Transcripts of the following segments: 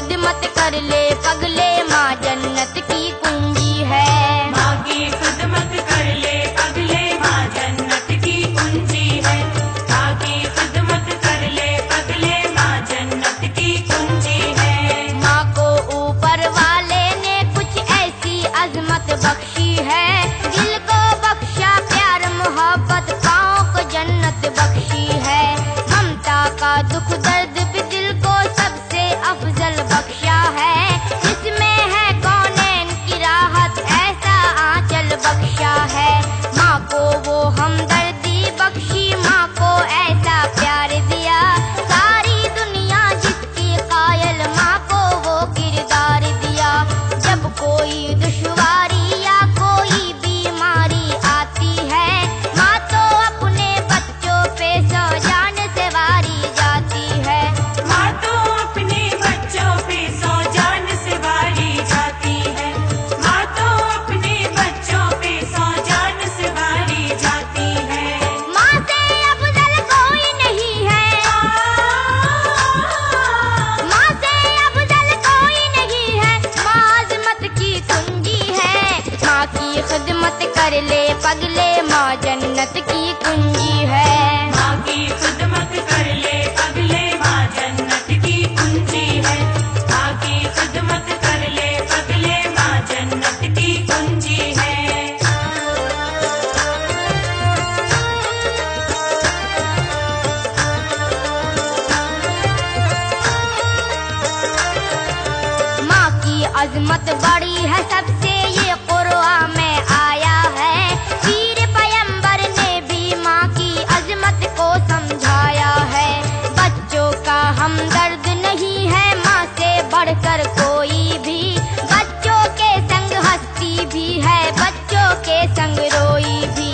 खिदमत कर ले पगले, माँ जन्नत की कुंजी है। माँ की खिदमत कर ले पगले, माँ जन्नत की कुंजी है। माँ की खिदमत कर ले पगले, माँ जन्नत की कुंजी है। माँ को ऊपर वाले ने कुछ ऐसी अजमत बख्शी है, दिल को बख्शा प्यार मोहब्बत, पाँव को जन्नत बख्शी है। ममता का दुख दर्द भी दिल को सबसे अफजल बख्शा है, इसमें है कौनैन की राहत, ऐसा आंचल बख्शा है। माँ को वो हमदर्दी बख्शी, माँ को ऐसा प्यार दिया, सारी दुनिया जिसकी कायल, माँ को वो किरदार दिया। जब कोई दुश्वारी या कोई बीमारी आती है, माँ तो अपने बच्चों पे सौ जान से वारी जाती है। माँ तो अपने बच्चों पे सौ जान से वारी जाती है। माँ तो अपने बच्चों पे सौ जान से वारी जाती है। माँ से अफजल कोई नहीं है, माँ से अफजल कोई नहीं है, माँ अज़मत की कुंजी है। माँ की खिदमत कर ले पगले, माँ जन्नत की कुंजी है। माँ की खिदमत कर ले पगले, माँ जन्नत की कुंजी है। माँ की खिदमत कर ले पगले, माँ जन्नत की कुंजी है। माँ की अजमत बड़ी है सबसे, ये कुरआन में आया है। पीर पैगंबर ने भी माँ की अजमत को समझाया है। बच्चों का हमदर्द नहीं है माँ से बढ़कर कोई भी, बच्चों के संग हंसती भी है, बच्चों के संग रोई भी।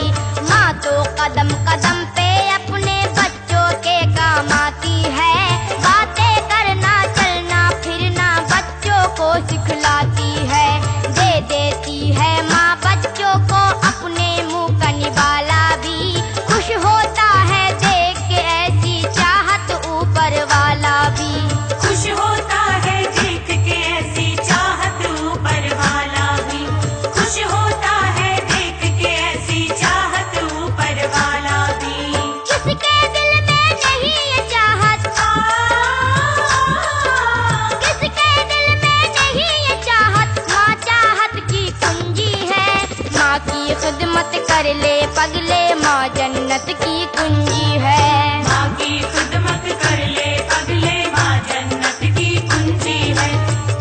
माँ तो कदम कदम पे अपने बच्चों के काम आती है, बातें करना चलना फिरना बच्चों को सिखलाती है। दे देती है माँ बच्चों को अपने मुंह का निवाला भी, खुश होता है देख के ऐसी चाहत ऊपर वाला भी। खुश होता है देख के ऐसी चाहत ऊपर वाला भी। खुश होता है देख के ऐसी चाहत ऊपर वाला भी। किसके दिल में नहीं ये चाहत, किसके दिल में नहीं ये चाहत, माँ चाहत की कुंजी है। माँ की खिदमत कर ले पगले, माँ जन्नत की कुंजी है। माँ की खिदमत कर ले पगले, माँ जन्नत की कुंजी है।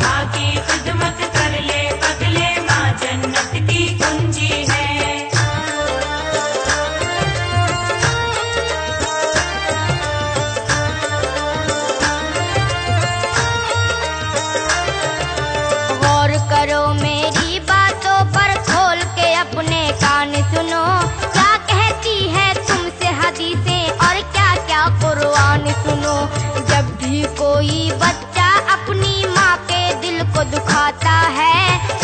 माँ की खिदमत कर ले पगले, माँ जन्नत की कुंजी है। गौर करो मेरी बातों पर, खोल के अपने कान सुनो, क्या कहती है तुमसे हदीसें और क्या क्या कुरआन सुनो। जब भी कोई बच्चा अपनी माँ के दिल को दुखाता है,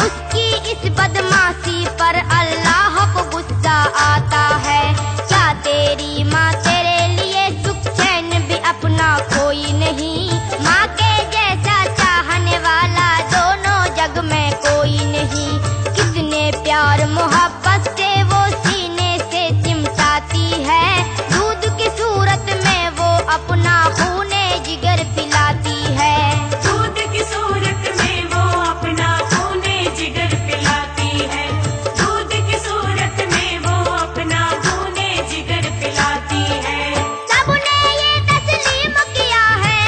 उसकी इस बदमाशी पर अल्लाह को गुस्सा आता है। क्या तेरी माँ तेरे लिए सुख चैन भी अपना कोई नहीं, माँ के जैसा चाहने वाला दोनों जग में कोई नहीं। कितने प्यार मोहब्बत से वो सीने से चिमटाती है, दूध की सूरत में वो अपना खूने जिगर पिलाती है। दूध की सूरत में वो अपना खूने जिगर पिलाती है। दूध की सूरत में वो अपना खूने जिगर पिलाती है। सबने ये तस्लीम किया है,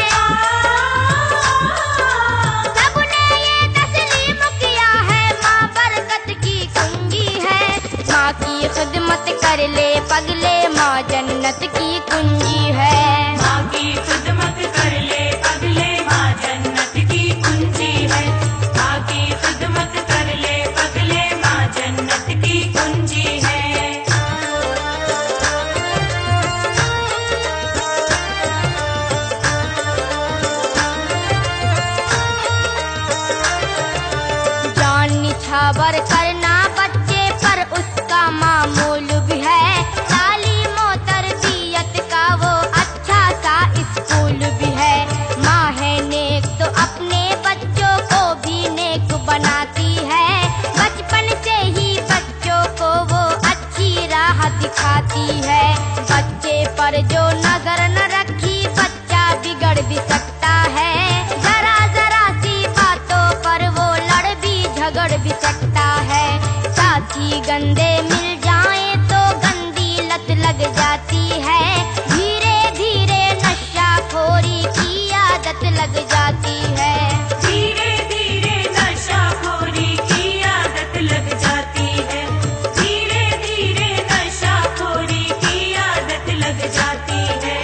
सबने ये तस्लीम किया है, माँ बरकत की कुंजी है। माँ की खिदमत कर ले पगले, माँ जन्नत की कुंजी है। माँ की खिदमत कर ले पगले, माँ जन्नत की कुंजी है। माँ की खिदमत कर ले पगले, माँ जन्नत की कुंजी है। जान निछावर करना बच्चे पर उसका मामूल भी है, तालीम और तरबियत का वो अच्छा सा स्कूल भी है। माँ है नेक तो अपने बच्चे भी गंदे मिल जाएं तो गंदी लत लग जाती है। धीरे धीरे नशाखोरी की आदत लग जाती है। धीरे धीरे नशाखोरी की आदत लग जाती है। धीरे धीरे नशाखोरी की आदत लग जाती है।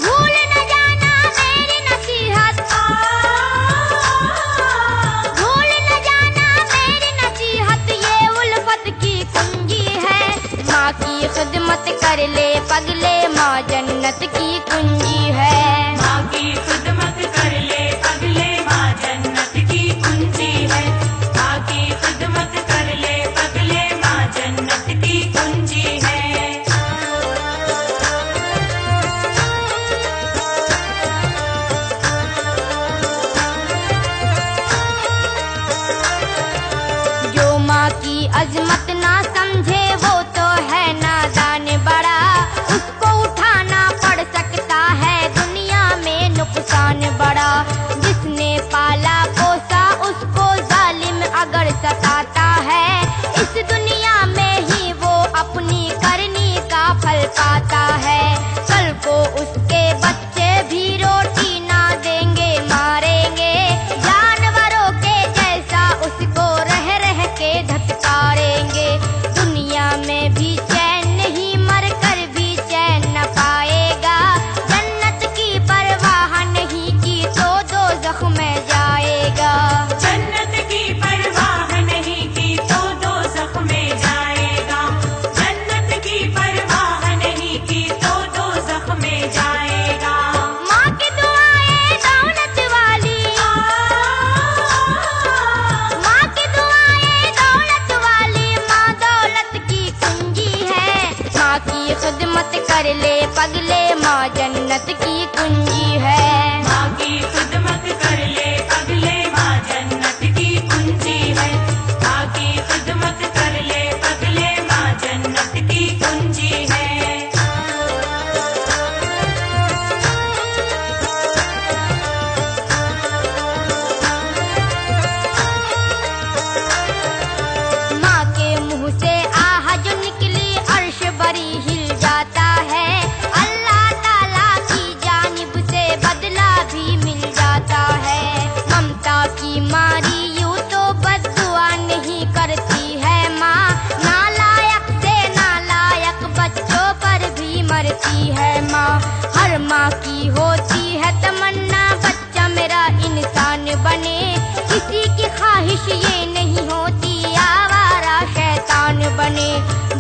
भूल न जाना मेरी नसीहत, भूल न जाना मेरी नसीहत, ये उल्फत की कुंजी है। माँ की खिदमत कर ले पगले, माँ जन्नत की कुंजी है। माँ की खिदमत कर ले पगले, माँ जन्नत की कुंजी है। माँ की खिदमत कर ले पगले, माँ जन्नत की कुंजी है। जो माँ की अजमत ना समझे वो तो है नादान बड़ा, उसको उठाना पड़ सकता है दुनिया में नुकसान बड़ा। जिसने पाला पोसा उसको जालिम अगर सताता है, इस दुनिया में ही वो अपनी करनी का फल पाता है। कल को उसके बच्चे भी रोटी ना देंगे, मारेंगे, जानवरों के जैसा उसको रह रह के धत्कारेंगे। दुनिया में भी चैन नहीं, मर कर भी चैन न पाएगा। जन्नत की परवाह नहीं की तो दोज़ख में जाएगा। जन्नत की परवाह नहीं की तो दोज़ख में जाएगा। जन्नत की परवाह नहीं की तो दोज़ख में जाएगा। माँ की दुआएं दौलत वाली, माँ की दुआएं दौलत वाली, माँ दौलत की कुंजी है। माँ की खिदमत कर ले पगले, माँ जन्नत की कुंजी है। माँ की खिदमत कर ले पगले, माँ जन्नत की कुंजी है। माँ की खिदमत कर ले पगले, माँ जन्नत की कुंजी है। माँ के मुंह से आह जो निकली अर्श बरी हिल जाता है। अल्लाह ताला की जानिब से बदला भी मिल जाता है। ममता की मारी यूं तो बद्दुआ नहीं करती है माँ, नालायक से नालायक बच्चों पर भी मरती है माँ। हर माँ की होती है तमन्ना बच्चा मेरा इंसान बने, किसी की ख्वाहिश ये नहीं होती आवारा शैतान बने।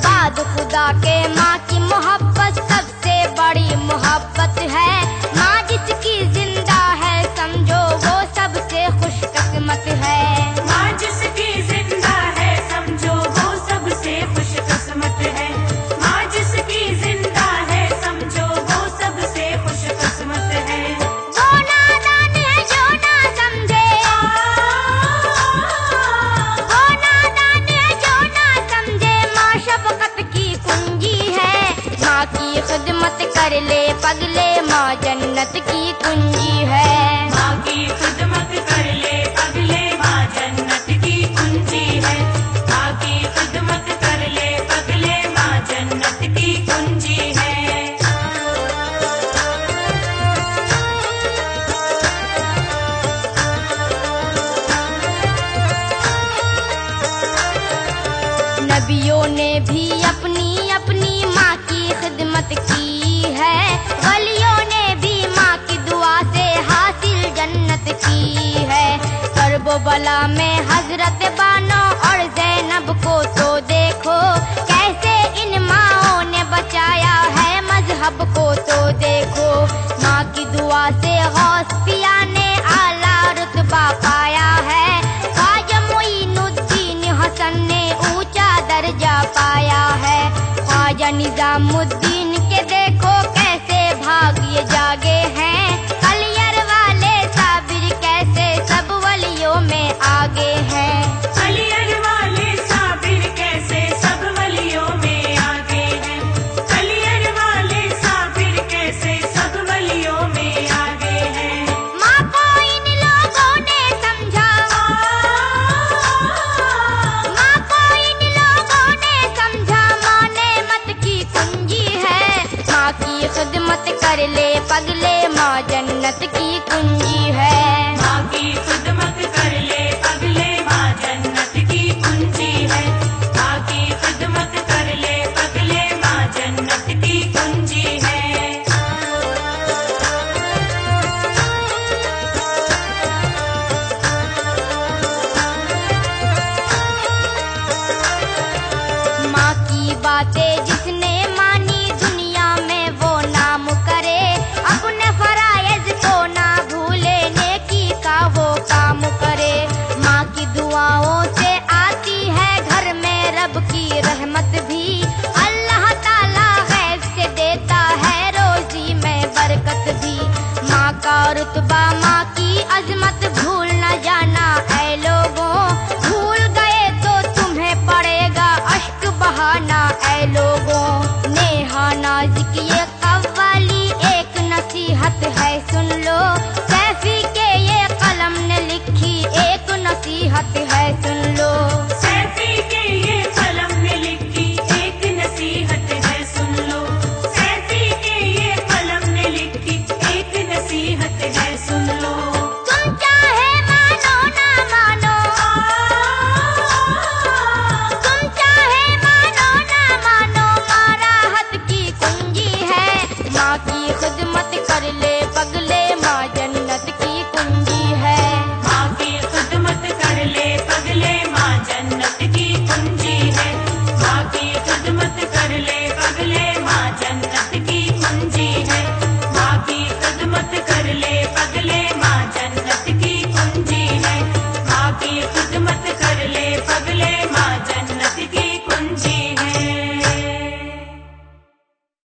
बाद खुदा के माँ की मोहब्बत सबसे बड़ी मोहब्बत है। माँ जिसकी जिंदा है समझो वो सबसे खुशकिस्मत है। माँ जिसकी जिंदा है समझो वो सबसे खुशकिस्मत है। माँ जिसकी जिंदा है समझो वो सबसे खुशकिस्मत है। वो नादान है जो ना समझे, वो नादान है जो ना समझे, माँ शफकत की कुंजी है। माँ की खिदमत कर ले पगले, माँ जन्नत की कुंजी है। माँ की खिदमत कर ले पगले, माँ जन्नत की कुंजी है। माँ की खिदमत कर ले पगले, माँ जन्नत की कुंजी है। नबियों ने भी अपनी अपनी माँ की खिदमत की है। वलियों ने भी माँ की दुआ से हासिल जन्नत की है। करबो बला में हजरत बानो और जैनब को तो देखो, कैसे इन माँओं ने बचाया है मजहब को तो देखो। माँ की दुआ से गौस पिया ने आला रुतबा पाया है। ख्वाजा मोइनुद्दीन हसन ने ऊंचा दर्जा पाया है। ख्वाजा निजामुद्दीन के देखो कैसे भाग्य जागे हैं। कलियर वाले साबिर कैसे सब वलियों में आगे हैं। कलियर वाले साबिर कैसे सब वलियों में आगे हैं। कलियर वाले साबिर कैसे सब वलियों में आगे हैं। माँ को इन लोगों ने समझा, माँ को इन लोगों ने बातें